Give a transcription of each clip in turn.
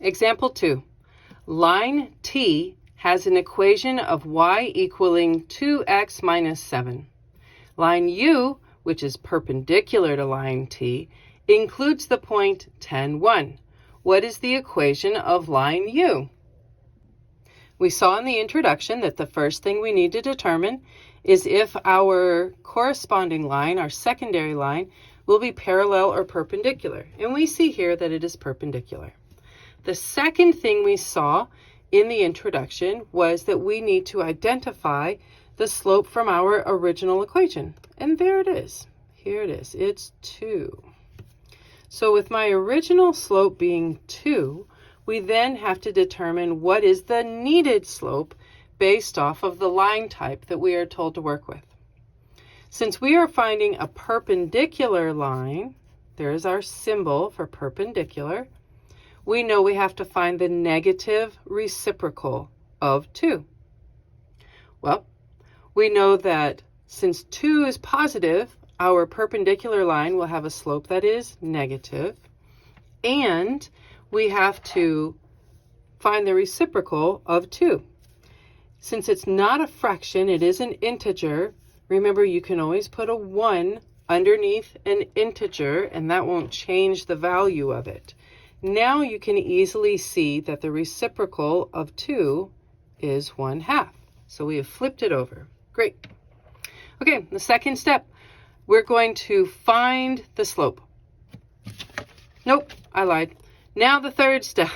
Example 2. Line T has an equation of y equaling 2x minus 7. Line U, which is perpendicular to line T, includes the point 10, 1. What is the equation of line U? We saw in the introduction that the first thing we need to determine is if our corresponding line, our secondary line, will be parallel or perpendicular. And we see here that it is perpendicular. The second thing we saw in the introduction was that we need to identify the slope from our original equation. And there it is. Here it is. It's 2. So with my original slope being 2, we then have to determine what is the needed slope based off of the line type that we are told to work with. Since we are finding a perpendicular line, there's our symbol for perpendicular, we know we have to find the negative reciprocal of 2. Well, we know that since 2 is positive, our perpendicular line will have a slope that is negative, and we have to find the reciprocal of 2. Since it's not a fraction, it is an integer. Remember, you can always put a 1 underneath an integer, and that won't change the value of it. Now you can easily see that the reciprocal of 2 is 1/2. So we have flipped it over. Great. Okay, the second step, we're going to find the slope. Nope, I lied. Now the third step,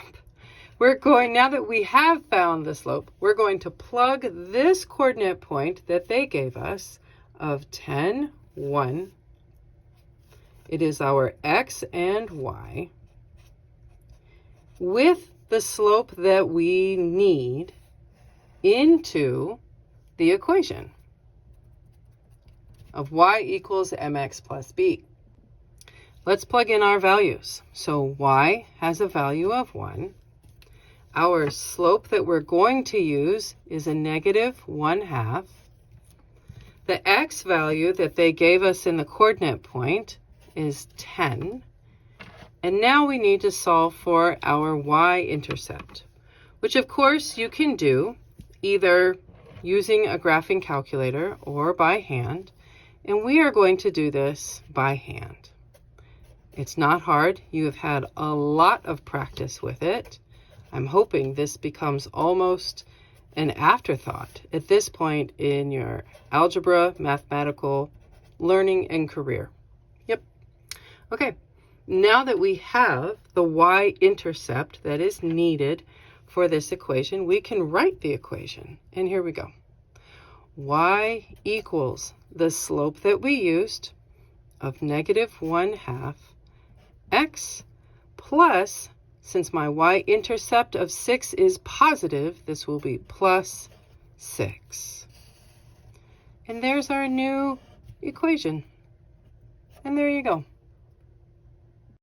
now that we have found the slope, we're going to plug this coordinate point that they gave us of 10, 1. It is our x and y with the slope that we need into the equation of y equals mx plus b. Let's plug in our values. So y has a value of 1. Our slope that we're going to use is a negative 1/2. The x value that they gave us in the coordinate point is 10. And now we need to solve for our y-intercept, which of course you can do either using a graphing calculator or by hand. And we are going to do this by hand. It's not hard. You have had a lot of practice with it. I'm hoping this becomes almost an afterthought at this point in your algebra, mathematical learning and career. Yep. Okay. Now that we have the y-intercept that is needed for this equation, we can write the equation. And here we go. Y equals the slope that we used of negative 1/2 x plus, since my y-intercept of 6 is positive, this will be plus 6. And there's our new equation. And there you go.